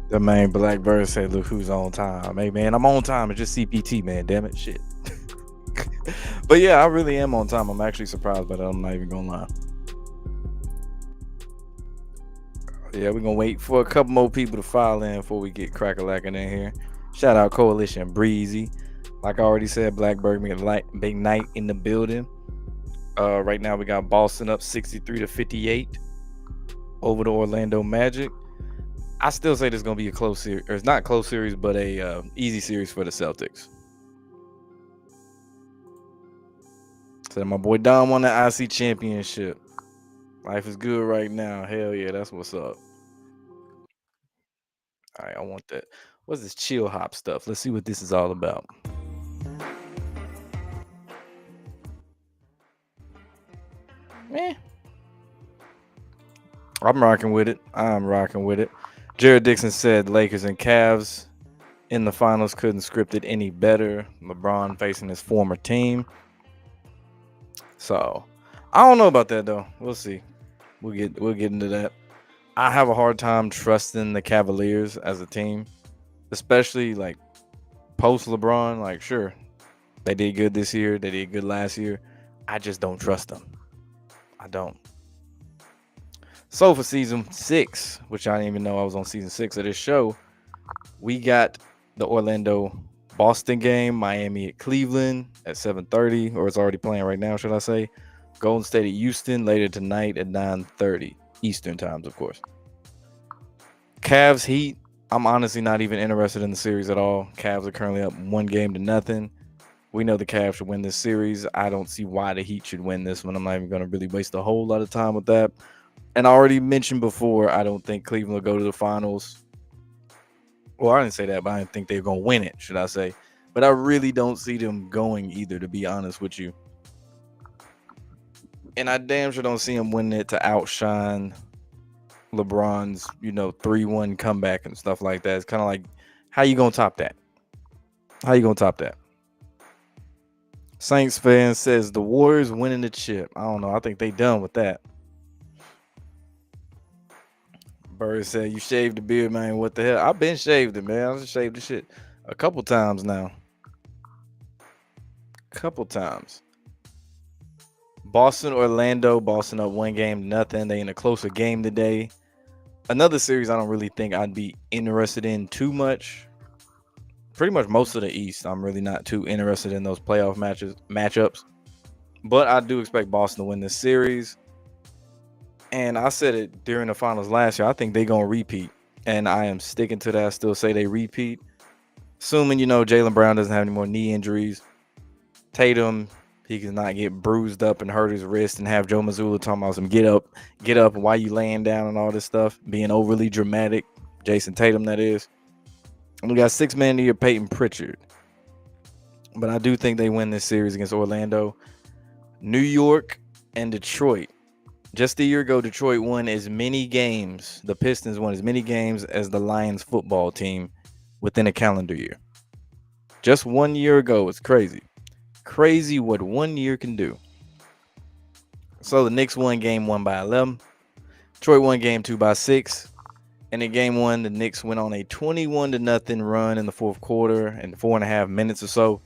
The main Blackbird said, "Look who's on time." Hey man, I'm on time. It's just CPT, man. Damn it, shit. But yeah, I really am on time. I'm actually surprised by that. I'm not even gonna lie. Yeah, we're gonna wait for a couple more people to file in before we get crack-a-lacking in here. Shout out Coalition Breezy. Like I already said, Blackbird big night in the building. Right now we got Boston up 63-58 over the Orlando Magic. I still say this is gonna be a close series, or it's not a close series, but a easy series for the Celtics. So my boy Dom won the IC championship. Life is good right now. Hell yeah, that's what's up. All right, I want that. What's this chill hop stuff? Let's see what this is all about. Eh. I'm rocking with it. I'm rocking with it. Jared Dixon said Lakers and Cavs in the finals couldn't script it any better. LeBron facing his former team. So I don't know about that though. We'll see. We'll get into that. I have a hard time trusting the Cavaliers as a team, especially like post LeBron. Like, sure, they did good this year. They did good last year. I just don't trust them. I don't. So for season 6, which I didn't even know I was on season 6 of this show, we got the Orlando Boston game, Miami at Cleveland at 7:30, or it's already playing right now, should I say? Golden State at Houston later tonight at 9:30 Eastern times, of course. Cavs Heat. I'm honestly not even interested in the series at all. Cavs are currently up 1-0. We know the Cavs should win this series. I don't see why the Heat should win this one. I'm not even going to really waste a whole lot of time with that. And I already mentioned before, I don't think Cleveland will go to the finals. Well, I didn't say that, but I didn't think they were going to win it, should I say. But I really don't see them going either, to be honest with you. And I damn sure don't see them winning it to outshine LeBron's, 3-1 comeback and stuff like that. It's kind of like, how you going to top that? How you going to top that? Saints fan says the Warriors winning the chip. I don't know. I think they done with that. Bird said, "You shaved the beard, man. What the hell? I've been shaved it, man. I just shaved the shit a couple times now. Couple times. Boston, Orlando. Boston up 1-0. They in a closer game today. Another series I don't really think I'd be interested in too much. Pretty much most of the East, I'm really not too interested in those playoff matchups. But I do expect Boston to win this series. And I said it during the finals last year. I think they're going to repeat. And I am sticking to that. I still say they repeat. Assuming, Jaylen Brown doesn't have any more knee injuries. Tatum, he cannot get bruised up and hurt his wrist and have Joe Mazzulla talking about some get up, and why you laying down and all this stuff. Being overly dramatic. Jason Tatum, that is. And we got 6 man of the year, Peyton Pritchard. But I do think they win this series against Orlando. New York and Detroit. Just a year ago, Detroit won as many games. The Pistons won as many games as the Lions football team within a calendar year. Just 1 year ago. It's crazy. Crazy what 1 year can do. So the Knicks won game 1 by 11. Detroit won game 2 by 6. And in game 1, the Knicks went on a 21-0 run in the fourth quarter in 4.5 minutes or so.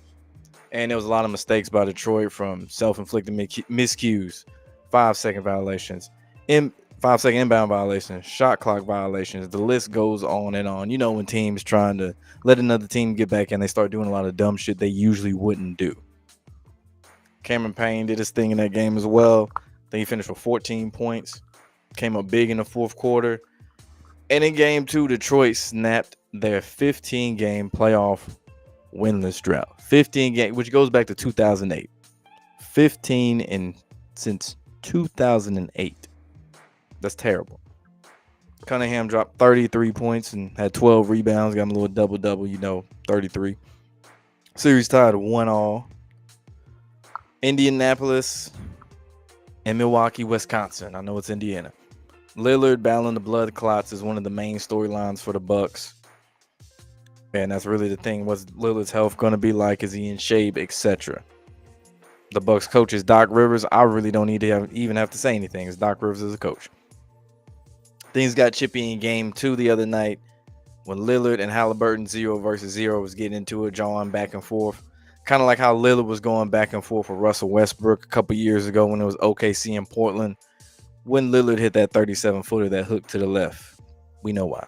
And there was a lot of mistakes by Detroit, from self-inflicted miscues, 5-second violations, 5-second inbound violations, shot clock violations. The list goes on and on. When teams trying to let another team get back in, they start doing a lot of dumb shit they usually wouldn't do. Cameron Payne did his thing in that game as well. Then he finished with 14 points. Came up big in the fourth quarter. And in game 2, Detroit snapped their 15-game playoff winless drought. 15 games, which goes back to 2008. 15 since 2008. That's terrible. Cunningham dropped 33 points and had 12 rebounds. Got him a little double-double, 33. Series tied 1-1. Indianapolis and Milwaukee, Wisconsin. I know it's Indiana. Lillard battling the blood clots is one of the main storylines for the Bucks. And that's really the thing. What's Lillard's health going to be like? Is he in shape, etc.? The Bucks coach is Doc Rivers. I really don't need to even have to say anything. It's Doc Rivers as a coach. Things got chippy in game 2 the other night. when Lillard and Halliburton 0 versus 0 was getting into it, drawing back and forth. Kind of like how Lillard was going back and forth with Russell Westbrook a couple years ago when it was OKC in Portland. When Lillard hit that 37-footer that hook to the left. We know why.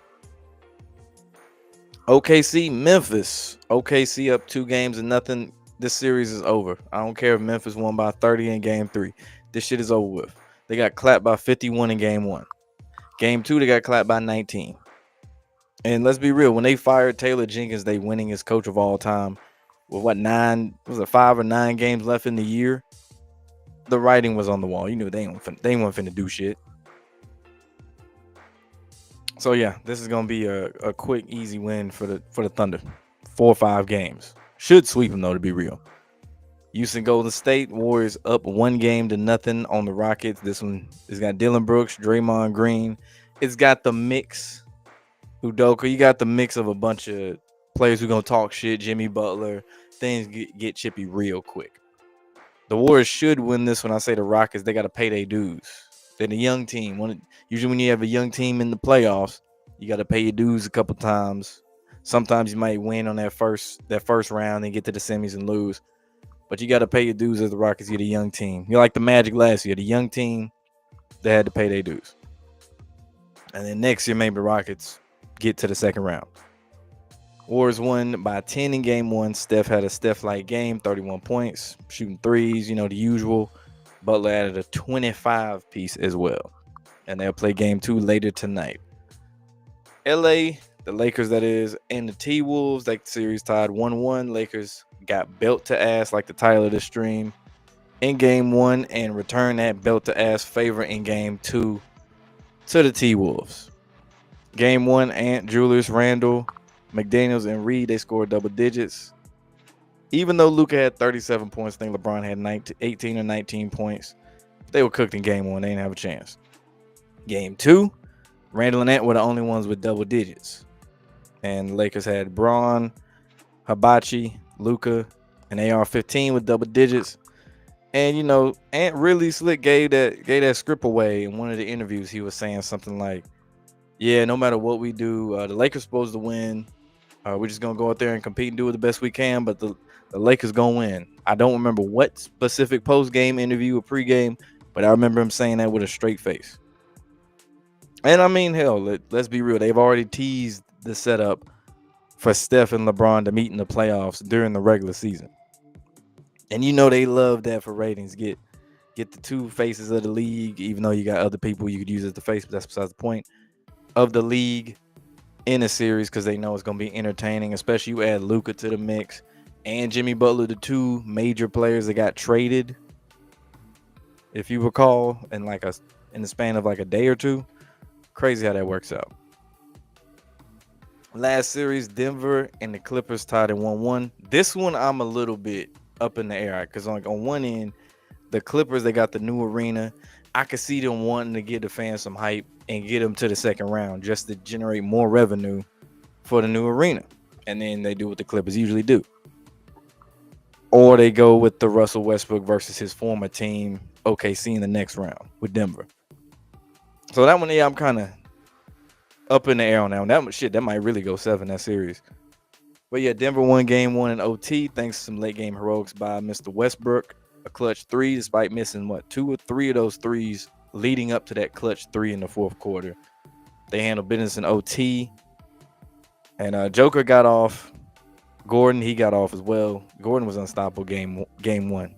OKC, Memphis. OKC up 2-0. This series is over. I don't care if Memphis won by 30 in game 3. This shit is over with. They got clapped by 51 in game 1. Game 2, they got clapped by 19. And let's be real, when they fired Taylor Jenkins, they winningest coach of all time. With 5 or 9 games left in the year? The writing was on the wall. You knew they weren't finna do shit. So yeah, this is gonna be a quick, easy win for the Thunder. 4 or 5 games. Should sweep them though, to be real. Houston Golden State Warriors up 1-0 on the Rockets. This one has got Dillon Brooks, Draymond Green. It's got the mix. Udoka, you got the mix of a bunch of players who gonna talk shit. Jimmy Butler. Things get chippy real quick. The Warriors should win this one. I say the Rockets, they got to pay their dues. They're the young team. Usually when you have a young team in the playoffs, you got to pay your dues a couple times. Sometimes you might win on that first round and get to the semis and lose. But you got to pay your dues as the Rockets. You're the young team. You're like the Magic last year. The young team, they had to pay their dues. And then next year, maybe the Rockets get to the second round. Warriors won by 10 in game 1. Steph had a Steph-like game, 31 points, shooting threes, the usual. Butler added a 25 piece as well. And they'll play game 2 later tonight. LA, the Lakers that is, and the T-Wolves, that series tied 1-1. Lakers got belt to ass like the title of the stream in game 1 and returned that belt to ass favor in game 2 to the T-Wolves. Game 1, Ant, Julius Randle, McDaniels, and Reed, they scored double digits. Even though Luka had 37 points, I think LeBron had 18 or 19 points. They were cooked in game 1. They didn't have a chance. Game 2, Randle and Ant were the only ones with double digits. And the Lakers had Braun, Hibachi, Luka, and AR-15 with double digits. And, Ant really slick gave that script away. In one of the interviews, he was saying something like, yeah, no matter what we do, the Lakers supposed to win. We're just going to go out there and compete and do it the best we can, but the Lakers going to win. I don't remember what specific post-game interview or pre-game, but I remember him saying that with a straight face. And I mean, hell, let's be real. They've already teased the setup for Steph and LeBron to meet in the playoffs during the regular season. And they love that for ratings. Get the two faces of the league, even though you got other people you could use as the face, but that's besides the point, of the league in a series, because they know it's going to be entertaining, especially you add Luka to the mix and Jimmy Butler, the two major players that got traded, if you recall, in the span of like a day or two. Crazy how that works out. Last series, Denver and the Clippers tied at 1-1. This one I'm a little bit up in the air, because on one end, the Clippers, they got the new arena. I could see them wanting to give the fans some hype and get them to the second round just to generate more revenue for the new arena. And then they do what the Clippers usually do. Or they go with the Russell Westbrook versus his former team, OKC, in the next round with Denver. So that one, yeah, I'm kind of up in the air on that one. That might really go 7, that series. But yeah, Denver won game 1 in OT thanks to some late game heroics by Mr. Westbrook. A clutch 3 despite missing 2 or 3 of those threes leading up to that clutch 3 in the fourth quarter. They handled business in OT. And Joker got off. Gordon, he got off as well. Gordon was unstoppable game 1.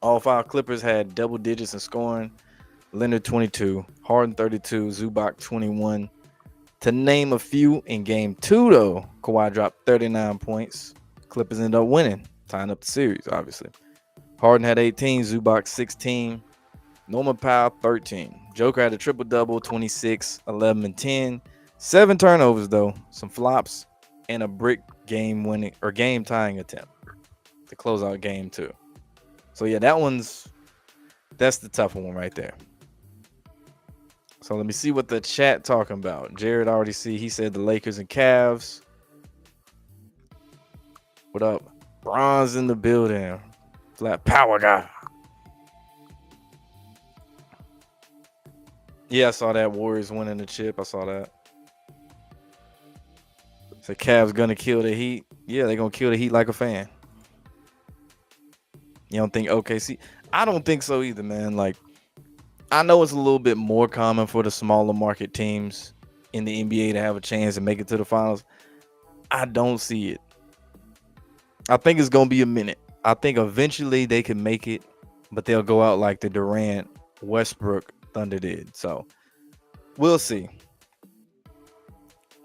All 5 Clippers had double digits in scoring. Leonard 22, Harden 32, Zubac 21. To name a few, in game 2 though, Kawhi dropped 39 points. Clippers ended up winning, tying up the series, obviously. Harden had 18, Zubac 16, Norman Powell 13. Joker had a triple-double, 26, 11, and 10. 7 turnovers though, some flops, and a brick game-winning or game-tying attempt to close out game 2. So yeah, that's the tough one right there. So let me see what the chat talking about. Jared already he said the Lakers and Cavs. What up? Bronze in the building. Flat power guy. Yeah, I saw that. Warriors winning the chip. I saw that. So Cavs gonna kill the Heat. Yeah, they're gonna kill the Heat like a fan. You don't think OKC? I don't think so either, man. Like I know it's a little bit more common for the smaller market teams in the NBA to have a chance to make it to the finals. I don't see it. I think it's gonna be a minute. I think eventually they can make it, but they'll go out like the Durant Westbrook Thunder did. So we'll see.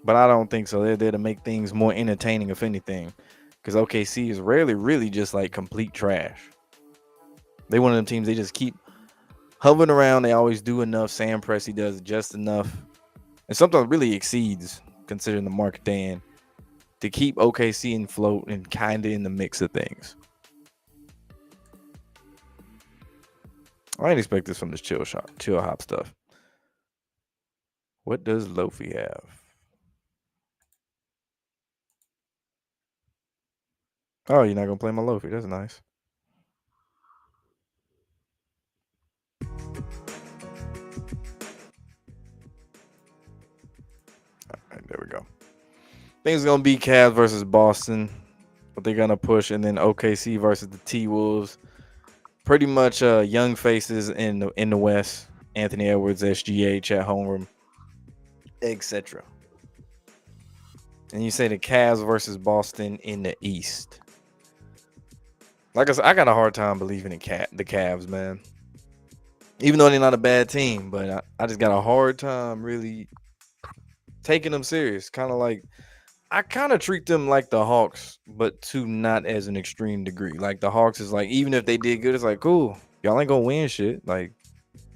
But I don't think so. They're there to make things more entertaining, if anything. Because OKC is rarely really just like complete trash. They one of them teams they just keep hovering around. They always do enough. Sam Presti does just enough. And sometimes really exceeds considering the market they in to keep OKC in float and kind of in the mix of things. I didn't expect this from this chill hop stuff. What does Lofi have? Oh, you're not gonna play my Lofi. That's nice. All right, there we go. Things gonna be Cavs versus Boston, but they're gonna push, and then OKC versus the T Wolves. Pretty much young faces in the West. Anthony Edwards, SGA, Chet Holmgren, etc. And you say the Cavs versus Boston in the East. Like I said, I got a hard time believing in the Cavs, man. Even though they're not a bad team, but I just got a hard time really taking them serious. Kind of like I kind of treat them like the Hawks, but to not as an extreme degree. Like the Hawks is like, even if they did good, it's like cool. Y'all ain't gonna win shit. Like,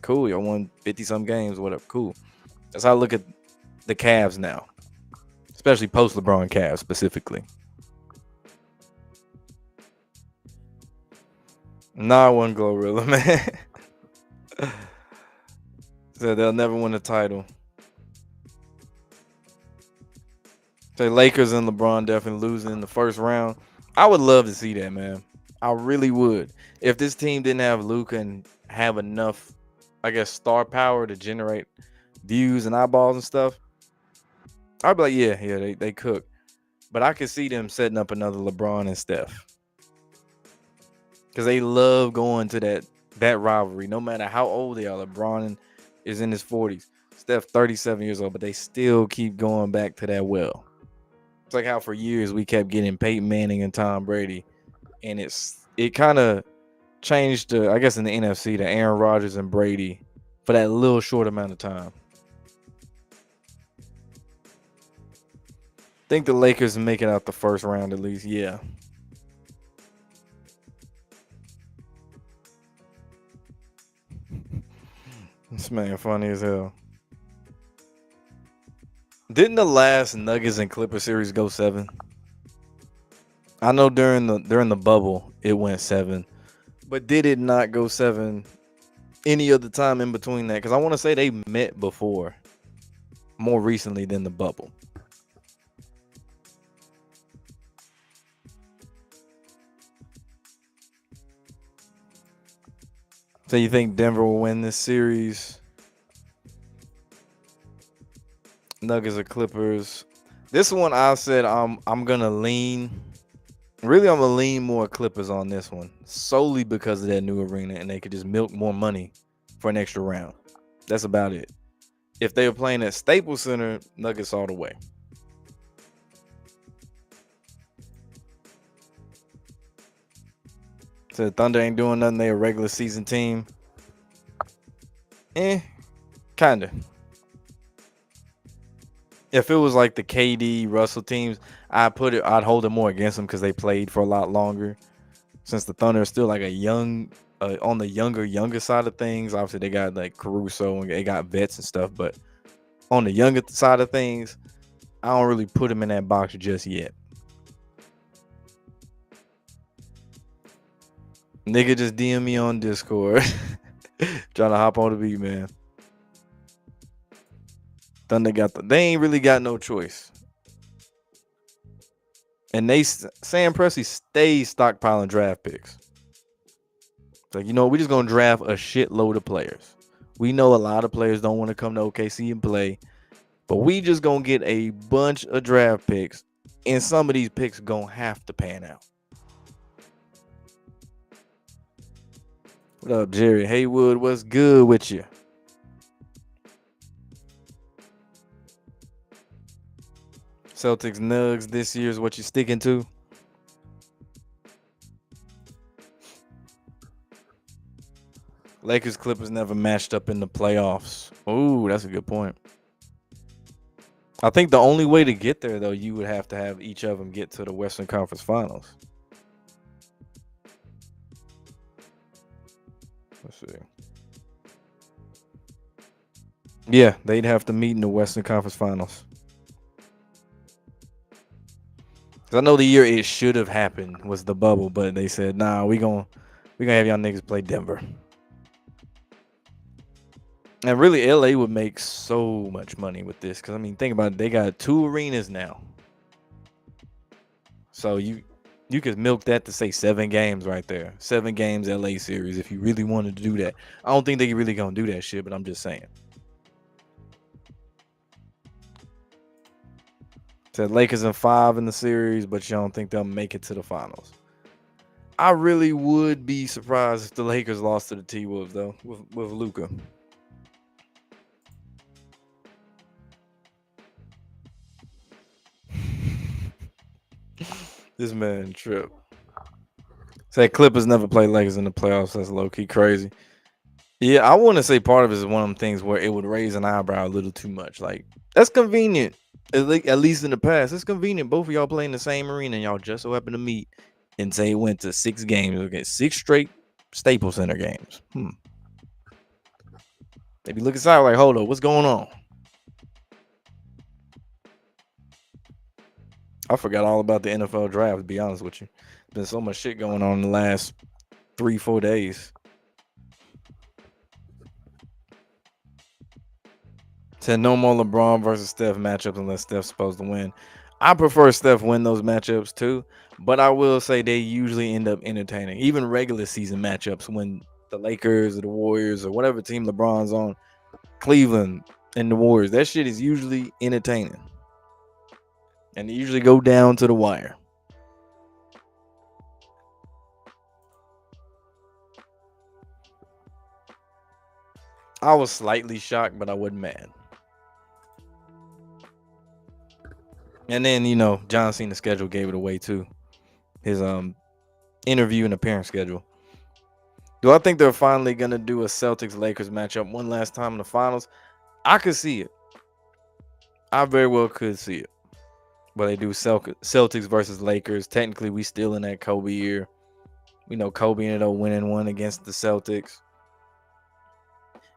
cool, y'all won 50-some games, whatever. Cool. That's how I look at the Cavs now. Especially post LeBron Cavs specifically. Nah, I wasn't Glorilla, man. So they'll never win a title. The Lakers and LeBron definitely losing in the first round. I would love to see that, man. I really would. If this team didn't have Luka and have enough, I guess, star power to generate views and eyeballs and stuff, I'd be like, yeah, they cook. But I could see them setting up another LeBron and Steph. Because they love going to that rivalry, no matter how old they are. LeBron is in his 40s. Steph 37 years old, but they still keep going back to that well. It's like how for years we kept getting Peyton Manning and Tom Brady, and it kind of changed, I guess, in the NFC to Aaron Rodgers and Brady for that little short amount of time. Think the Lakers make it out the first round at least, yeah. This man funny as hell. Didn't the last Nuggets and Clipper series go 7? I know during the bubble it went 7, but did it not go 7 any other time in between that? Because I want to say they met before, more recently than the bubble. So you think Denver will win this series? Nuggets or Clippers? This one I said I'm gonna lean. Really, I'm gonna lean more Clippers on this one, solely because of that new arena, and they could just milk more money for an extra round. That's about it. If they were playing at Staples Center, Nuggets all the way. So Thunder ain't doing nothing. They a regular season team. Kinda. If it was like the KD Russell teams, I'd hold it more against them because they played for a lot longer. Since the Thunder is still like a young, on the younger side of things. Obviously, they got like Caruso and they got vets and stuff, but on the younger side of things, I don't really put them in that box just yet. Nigga, just DM me on Discord. Trying to hop on the beat, man. Thunder they ain't really got no choice. And Sam Presti stays stockpiling draft picks. It's like, we just gonna draft a shitload of players. We know a lot of players don't want to come to OKC and play, but we just gonna get a bunch of draft picks and some of these picks gonna have to pan out. What up, Jerry Haywood? What's good with you? Celtics Nugs this year is what you sticking to? Lakers Clippers never matched up in the playoffs. Ooh, that's a good point. I think the only way to get there, though, you would have to have each of them get to the Western Conference Finals. Let's see. Yeah, they'd have to meet in the Western Conference Finals. 'Cause I know the year it should have happened was the bubble, but they said, "Nah, we gonna have y'all niggas play Denver." And really, LA would make so much money with this because I mean, think about it. They got 2 arenas now, so you could milk that to say 7 games right there. 7 games LA series if you really wanted to do that. I don't think they really gonna do that shit, but I'm just saying. Said Lakers in 5 in the series, but you don't think they'll make it to the finals. I really would be surprised if the Lakers lost to the T Wolves though, with Luka. This man trip. Say Clippers never play Lakers in the playoffs. That's low key crazy. Yeah, I want to say part of it is one of them things where it would raise an eyebrow a little too much. Like that's convenient. At least in the past, it's convenient. Both of y'all play in the same arena, and y'all just so happen to meet and say it went to 6 games. Okay, 6 straight Staples Center games. They be looking side like, hold up, what's going on? I forgot all about the NFL draft. To be honest with you, been so much shit going on in the last 3-4 days. Said no more LeBron versus Steph matchups unless Steph's supposed to win. I prefer Steph win those matchups too, but I will say they usually end up entertaining. Even regular season matchups when the Lakers or the Warriors or whatever team LeBron's on, Cleveland and the Warriors, that shit is usually entertaining. And they usually go down to the wire. I was slightly shocked, but I wasn't mad. And then, John Cena's schedule gave it away too. His interview and appearance schedule. Do I think they're finally gonna do a Celtics Lakers matchup one last time in the finals? I could see it. I very well could see it. But they do Celtics versus Lakers. Technically, we still in that Kobe year. We know Kobe ended up winning one against the Celtics.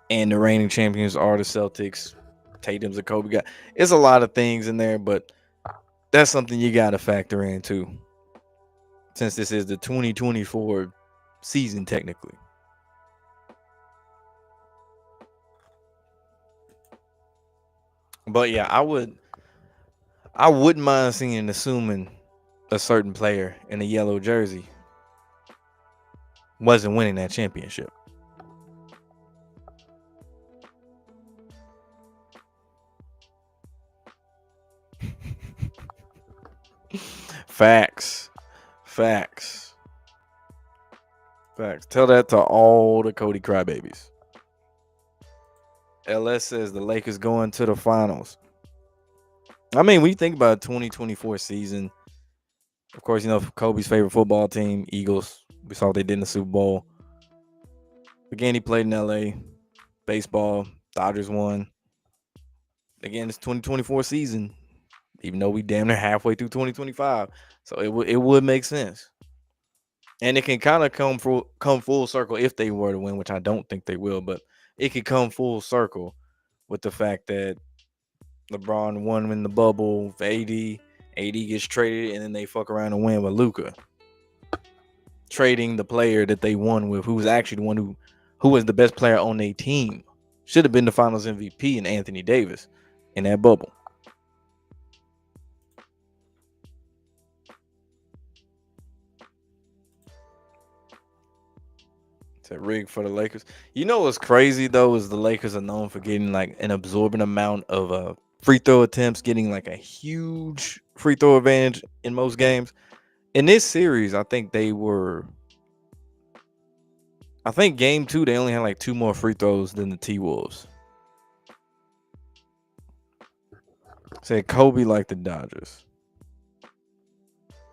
And the reigning champions are the Celtics. Tatum's a Kobe guy. It's a lot of things in there, but that's something you got to factor in too. Since this is the 2024 season, technically. But yeah, I wouldn't mind seeing and assuming a certain player in a yellow jersey wasn't winning that championship. Facts. Facts. Facts. Tell that to all the Cody crybabies. LS says the Lakers going to the finals. I mean, we think about 2024 season. Of course, Kobe's favorite football team, Eagles. We saw what they did in the Super Bowl. Again, he played in LA. Baseball, Dodgers won. Again, it's 2024 season. Even though we damn near halfway through 2025. So it would make sense. And it can kind of come full circle if they were to win, which I don't think they will, but it could come full circle with the fact that LeBron won in the bubble for AD. AD gets traded, and then they fuck around and win with Luka. Trading the player that they won with, who was actually the one who was the best player on their team. Should have been the finals MVP in Anthony Davis in that bubble. That rig for the Lakers. You know what's crazy though is the Lakers are known for getting like an absorbent amount of free throw attempts, getting like a huge free throw advantage in most games. In this series, I think game 2 they only had like 2 more free throws than the T-Wolves. Said Kobe like the Dodgers.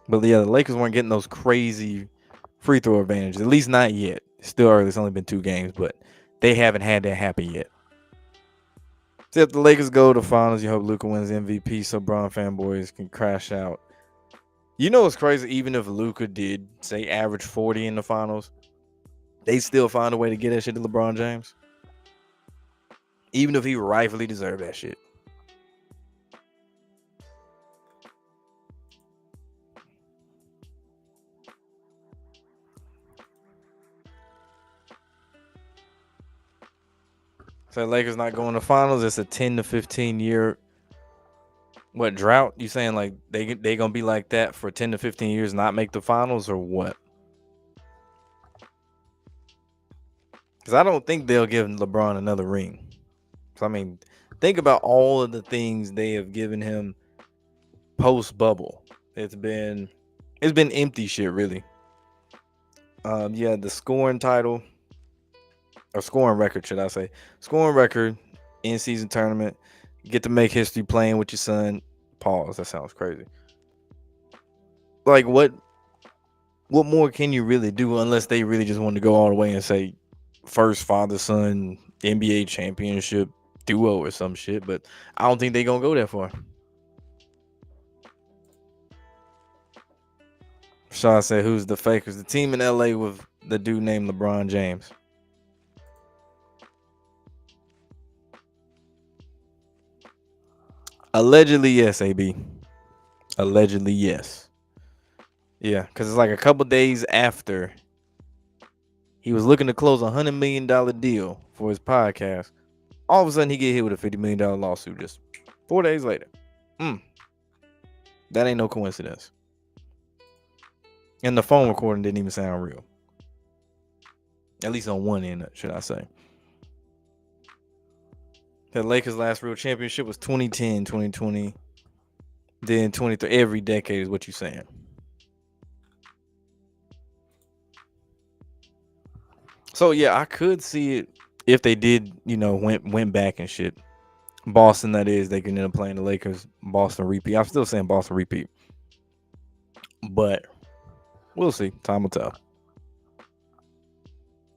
But yeah, the Lakers weren't getting those crazy free throw advantages. At least not yet. It's still early. It's only been 2 games, but they haven't had that happen yet. So if the Lakers go to the finals, you hope Luka wins MVP so Bron fanboys can crash out. You know what's crazy? Even if Luka did, say, average 40 in the finals, they still find a way to get that shit to LeBron James. Even if he rightfully deserved that shit. So Lakers not going to finals. It's a 10 to 15 year drought? You saying like they gonna be like that for 10 to 15 years, not make the finals, or what? Because I don't think they'll give LeBron another ring. So I mean, think about all of the things they have given him post bubble. It's been empty shit, really. Yeah, the scoring title or scoring record, should I say? Scoring record in season tournament. You get to make history playing with your son. Pause. That sounds crazy. Like what more can you really do unless they really just want to go all the way and say first father son NBA championship duo or some shit? But I don't think they're gonna go that far. Shaw said, "Who's the fakers?" The team in LA with the dude named LeBron James. Allegedly, yes, AB. Allegedly, yes. Yeah, because it's like a couple days after he was looking to close $100 million deal for his podcast. All of a sudden, he get hit with a $50 million lawsuit just 4 days later. That ain't no coincidence. And the phone recording didn't even sound real. At least on one end, should I say. The Lakers' last real championship was 2010, 2020. Then 23. Every decade is what you're saying. So yeah, I could see it if they did, went back and shit. Boston, that is, they can end up playing the Lakers. Boston repeat. I'm still saying Boston repeat. But we'll see. Time will tell.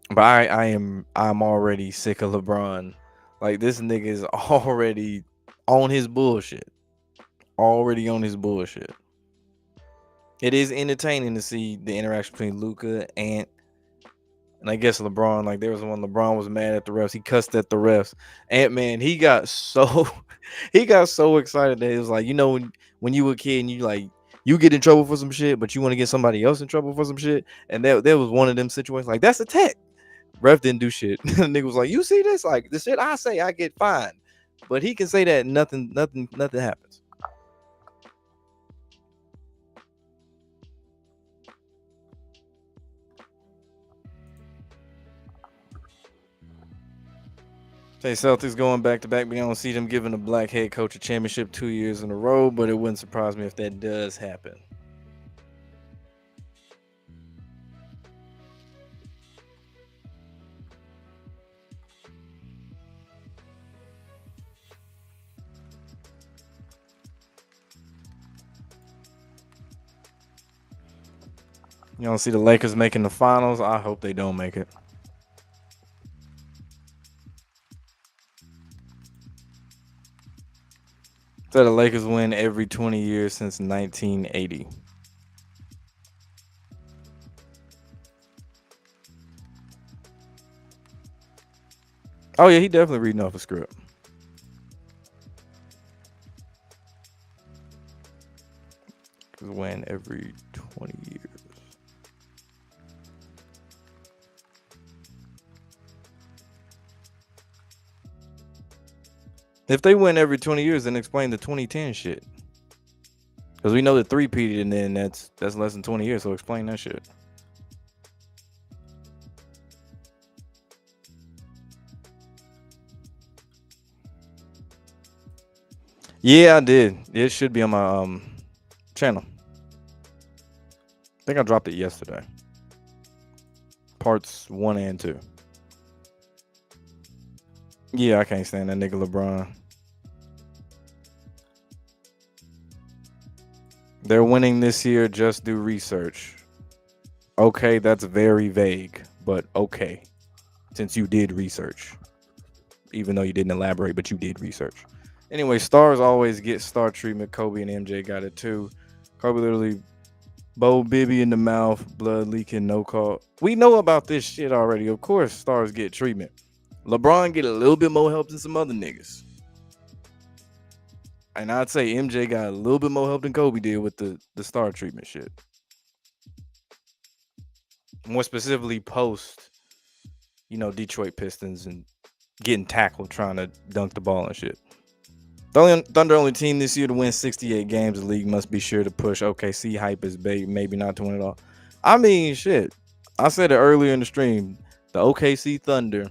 But I'm already sick of LeBron. Like this nigga is already on his bullshit. Already on his bullshit. It is entertaining to see the interaction between Luka and I guess LeBron. Like there was one LeBron was mad at the refs. He cussed at the refs. Ant-Man, he got so excited that it was like, when you were a kid and you get in trouble for some shit, but you want to get somebody else in trouble for some shit. And there was one of them situations like that's a tech. Ref didn't do shit. The nigga was like, you see this? Like the shit I say, I get fined. But he can say that nothing happens. Say Celtics going back to back. We don't see them giving a black head coach a championship 2 years in a row, but it wouldn't surprise me if that does happen. You don't see the Lakers making the finals. I hope they don't make it. So the Lakers win every 20 years since 1980. Oh yeah, he definitely reading off a script. Win every 20 years. If they win every 20 years, then explain the 2010 shit. Because we know the three-peated, and then that's less than 20 years, so explain that shit. Yeah, I did. It should be on my channel. I think I dropped it yesterday. Parts 1 and 2. Yeah, I can't stand that nigga LeBron. They're winning this year. Just do research. Okay, that's very vague, but okay. Since you did research, even though you didn't elaborate, but you did research. Anyway, stars always get star treatment. Kobe and MJ got it too. Kobe literally Bo Bibby in the mouth, blood leaking, no call. We know about this shit already. Of course, stars get treatment. LeBron get a little bit more help than some other niggas. And I'd say MJ got a little bit more help than Kobe did with the star treatment shit. More specifically, post, Detroit Pistons and getting tackled trying to dunk the ball and shit. Thunder only team this year to win 68 games. The league must be sure to push OKC hype as bait, maybe not to win it all. I mean, shit. I said it earlier in the stream. The OKC Thunder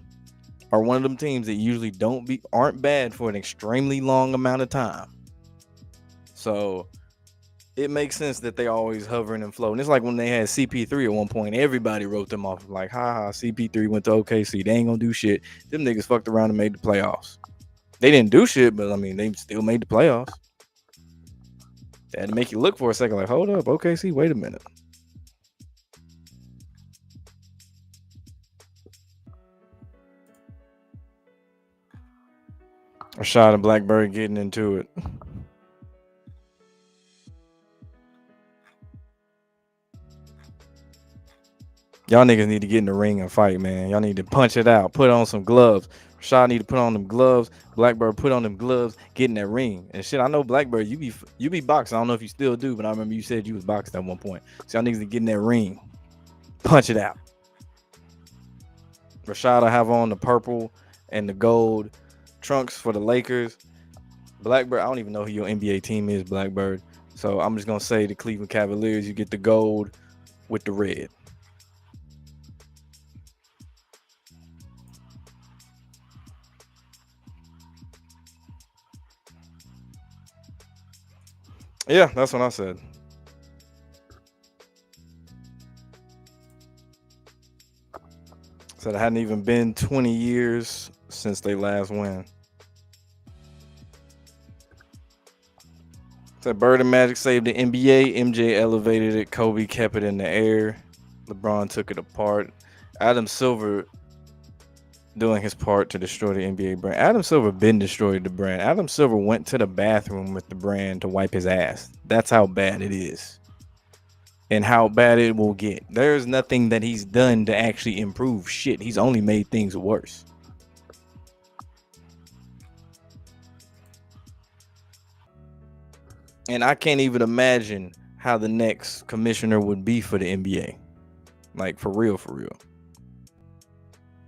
are one of them teams that usually aren't bad for an extremely long amount of time. So it makes sense that they always hovering and floating. It's like when they had CP3 at one point, everybody wrote them off like, haha, CP3 went to OKC. They ain't gonna do shit. Them niggas fucked around and made the playoffs. They didn't do shit, but I mean, they still made the playoffs. They had to make you look for a second, like, hold up, OKC, wait a minute. Rashad and Blackbird getting into it. Y'all niggas need to get in the ring and fight, man. Y'all need to punch it out. Put on some gloves. Rashad need to put on them gloves. Blackbird put on them gloves. Get in that ring. And shit, I know Blackbird, you be boxing. I don't know if you still do, but I remember you said you was boxing at one point. So y'all niggas need to get in that ring. Punch it out. Rashad will have on the purple and the gold trunks for the Lakers. Blackbird, I don't even know who your NBA team is, Blackbird. So I'm just gonna say the Cleveland Cavaliers, you get the gold with the red. Yeah, that's what I said. Said it hadn't even been 20 years since they last win. Said Bird and Magic saved the NBA. MJ elevated it. Kobe kept it in the air. LeBron took it apart. Adam Silver doing his part to destroy the NBA brand. Adam Silver been destroyed the brand. Adam Silver went to the bathroom with the brand to wipe his ass. That's how bad it is. And how bad it will get. There's nothing that he's done to actually improve shit. He's only made things worse. And I can't even imagine how the next commissioner would be for the NBA. Like, for real, for real.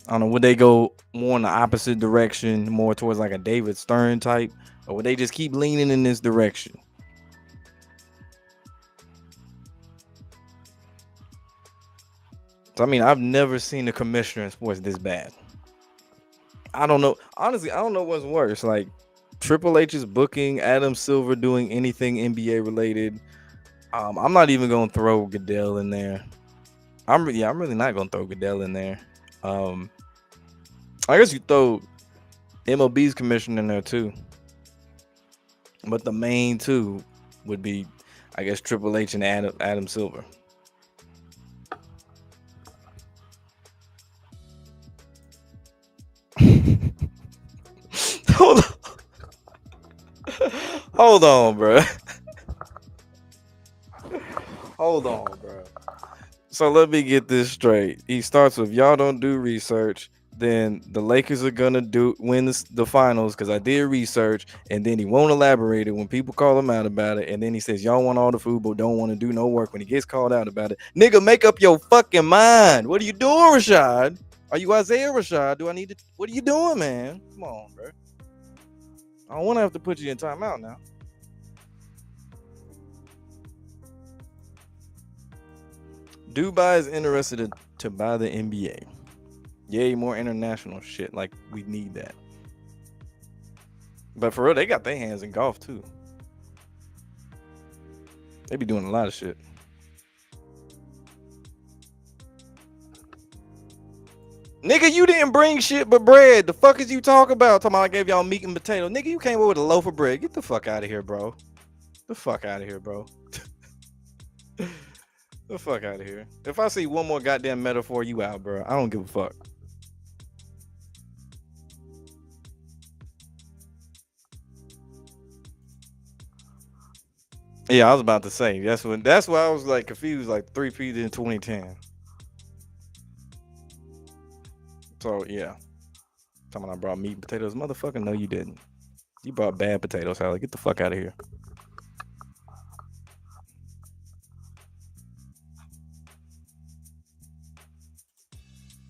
I don't know, would they go more in the opposite direction, more towards like a David Stern type, or would they just keep leaning in this direction? So, I mean, I've never seen a commissioner in sports this bad. I don't know. Honestly, I don't know what's worse. Like Triple H's booking, Adam Silver doing anything NBA related. I'm not even gonna throw Goodell in there. I'm really not gonna throw Goodell in there. I guess you throw MLB's commissioner in there too. But the main two would be, I guess, Triple H and Adam Silver. Hold on. Hold on, bro. Hold on, bro. So let me get this straight. He starts with y'all don't do research. Then the Lakers are gonna win the finals because I did research, and then he won't elaborate it when people call him out about it, and then he says y'all want all the food but don't want to do no work when he gets called out about it. Nigga, make up your fucking mind. What are you doing, Rashad? Are you Isaiah Rashad? Do I need to? What are you doing, man? Come on, bro. I don't want to have to put you in timeout now. Dubai is interested to buy the NBA. Yay, more international shit. Like, we need that. But for real, they got their hands in golf too. They be doing a lot of shit. Nigga, you didn't bring shit but bread. The fuck is you talking about? Talking about I gave y'all meat and potato. Nigga, you came over with a loaf of bread. Get the fuck out of here, bro. The fuck out of here, bro. The fuck out of here. If I see one more goddamn metaphor, you out, bro. I don't give a fuck. Yeah, I was about to say that's why I was like confused, like 3P in 2010. So yeah. Talking about I brought meat and potatoes. Motherfucker, no, you didn't. You brought bad potato salad. Get the fuck out of here.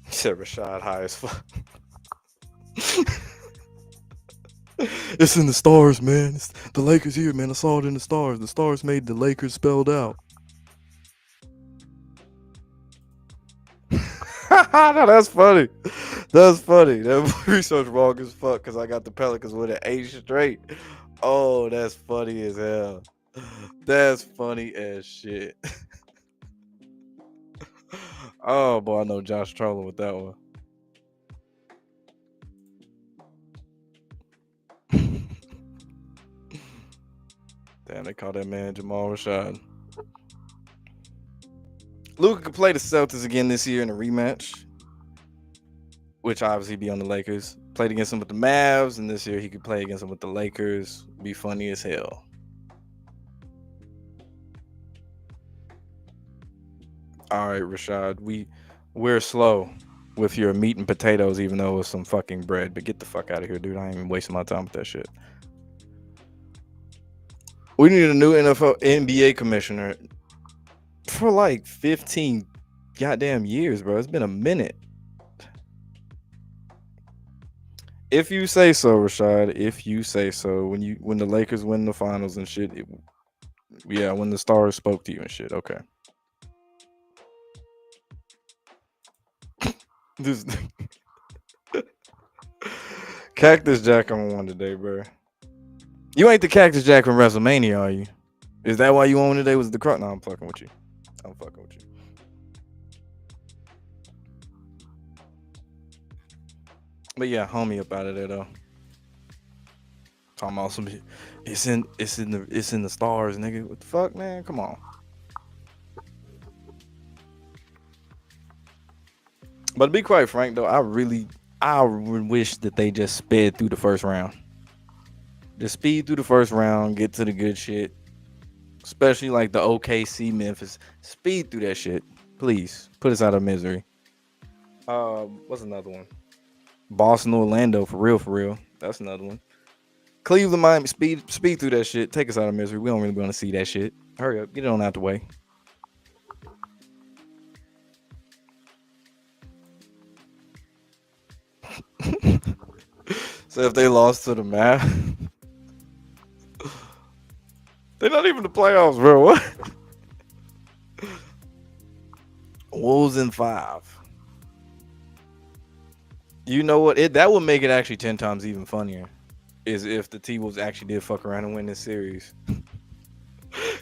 He said Rashad high as fuck. It's in the stars, man. It's the Lakers here, man. I saw it in the stars. The stars made the Lakers spelled out. No, that's funny. That's funny. That research wrong as fuck because I got the Pelicans with an 8 straight. Oh, that's funny as hell. That's funny as shit. Oh boy, I know Josh trolling with that one. Damn, they call that man Jamal Rashad. Luka could play the Celtics again this year in a rematch, which obviously be on the Lakers. Played against them with the Mavs, and this year he could play against them with the Lakers. Be funny as hell. All right, Rashad, we're slow with your meat and potatoes, even though it's some fucking bread. But get the fuck out of here, dude. I ain't even wasting my time with that shit. We need a new NBA commissioner for like 15 goddamn years, bro. It's been a minute. If you say so, Rashad. If you say so. When the Lakers win the finals and shit, yeah, when the stars spoke to you and shit. Okay. This Cactus Jack on one today, bro. You ain't the Cactus Jack from WrestleMania, are you? Is that why you on today? Was the crowd? No, I'm fucking with you. I'm fucking with you. But yeah, homie up out of there though. Talking about some it's in the stars, nigga. What the fuck, man? Come on. But to be quite frank though, I would wish that they just sped through the first round. Just speed through the first round, get to the good shit. Especially like the OKC Memphis. Speed through that shit. Please. Put us out of misery. What's another one? Boston, Orlando, for real, for real. That's another one. Cleveland, Miami, speed through that shit. Take us out of misery. We don't really want to see that shit. Hurry up, get it on out the way. So if they lost to the Mavs, they're not even the playoffs, bro. What? Wolves in 5. You know what? That would make it actually 10 times even funnier. Is if the T-Wolves actually did fuck around and win this series.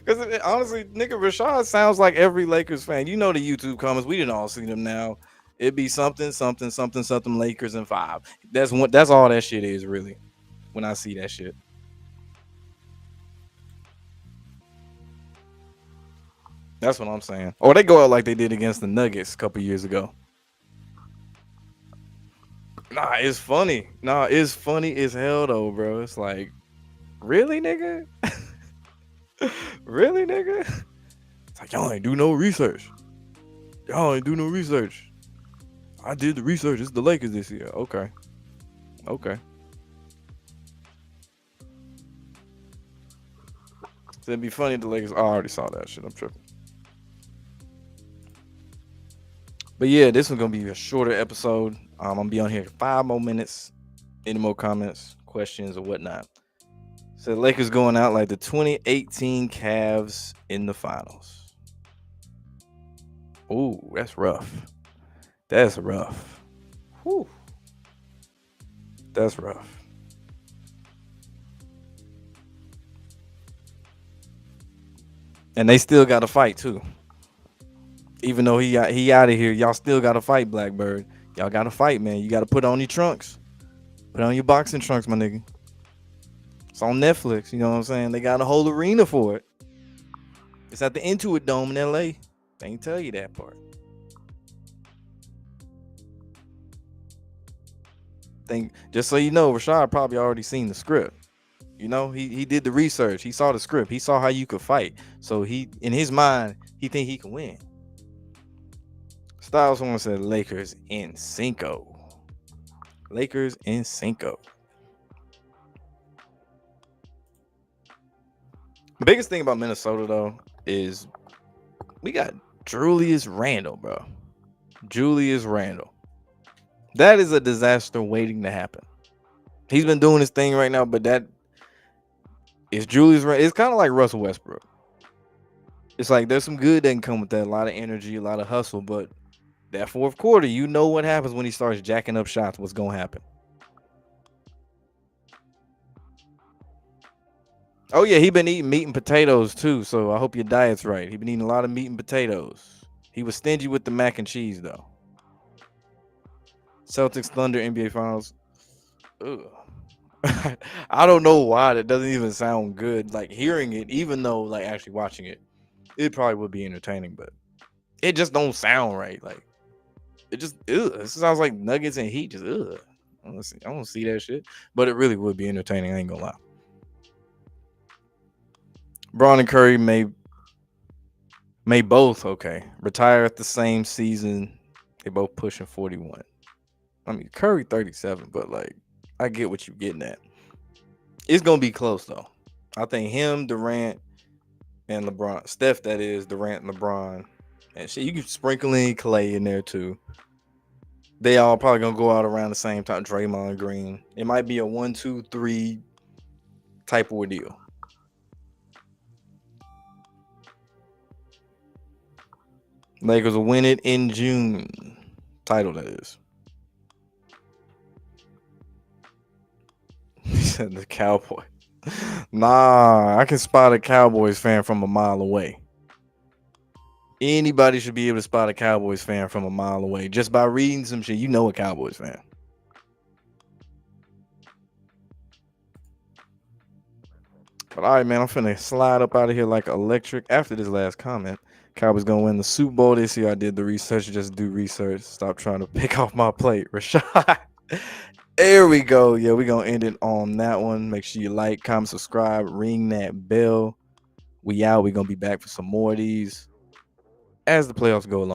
Because honestly, nigga, Rashad sounds like every Lakers fan. You know the YouTube comments. We didn't all see them now. It'd be something, something, something, something. Lakers in 5. That's all that shit is really. When I see that shit, that's what I'm saying. Or they go out like they did against the Nuggets a couple years ago. Nah, it's funny. Nah, it's funny as hell though, bro. It's like, really, nigga? Really, nigga? It's like y'all ain't do no research. Y'all ain't do no research. I did the research. It's the Lakers this year. Okay. Okay. So it'd be funny if the Lakers. I already saw that shit. I'm tripping. But yeah, this one's gonna be a shorter episode. I'm gonna be on here 5 more minutes. Any more comments, questions, or whatnot? So the Lakers going out like the 2018 Cavs in the finals. Ooh, that's rough. That's rough. Whew. That's rough. And they still got to fight too. Even though he out of here, y'all still got to fight, Blackbird. Y'all got to fight, man. You got to put on your trunks. Put on your boxing trunks, my nigga. It's on Netflix. You know what I'm saying? They got a whole arena for it. It's at the Intuit Dome in LA. They ain't tell you that part. Think just so you know, Rashad probably already seen the script. You know, he did the research. He saw the script. He saw how you could fight. So he, in his mind, he think he can win. Styles one said Lakers in cinco. Lakers in cinco. The biggest thing about Minnesota though is we got Julius Randle, bro. Julius Randle. That is a disaster waiting to happen. He's been doing his thing right now, but that is Julius Randle. It's kind of like Russell Westbrook. It's like there's some good that can come with that. A lot of energy, a lot of hustle, but that fourth quarter, you know what happens when he starts jacking up shots. What's going to happen? Oh, yeah, he been eating meat and potatoes, too, so I hope your diet's right. He been eating a lot of meat and potatoes. He was stingy with the mac and cheese, though. Celtics Thunder NBA Finals. Ugh. I don't know why that doesn't even sound good. Like, hearing it, even though, like, actually watching it, it probably would be entertaining, but it just don't sound right. Like, it just, ugh. It sounds like Nuggets and Heat. Just, ugh. I don't see that shit, but it really would be entertaining. I ain't gonna lie. Braun and Curry may both retire at the same season. They both pushing 41. I mean, Curry 37, but like I get what you're getting at. It's gonna be close though. I think him, Durant, and LeBron, Steph, that is Durant, LeBron, and shit. You can sprinkle in Clay in there too. They all probably gonna go out around the same time. Draymond Green. It might be a 1, 2, 3 type ordeal. Lakers will win it in June. Title, that is. He said the Cowboy. Nah, I can spot a Cowboys fan from a mile away. Anybody should be able to spot a Cowboys fan from a mile away. Just by reading some shit, you know a Cowboys fan. But all right, man, I'm finna slide up out of here like electric after this last comment. Cowboys gonna win the Super Bowl this year. I did the research. Just do research. Stop trying to pick off my plate, Rashad. There we go. Yeah, we're gonna end it on that one. Make sure you like, comment, subscribe, ring that bell. We out. We're gonna be back for some more of these as the playoffs go along.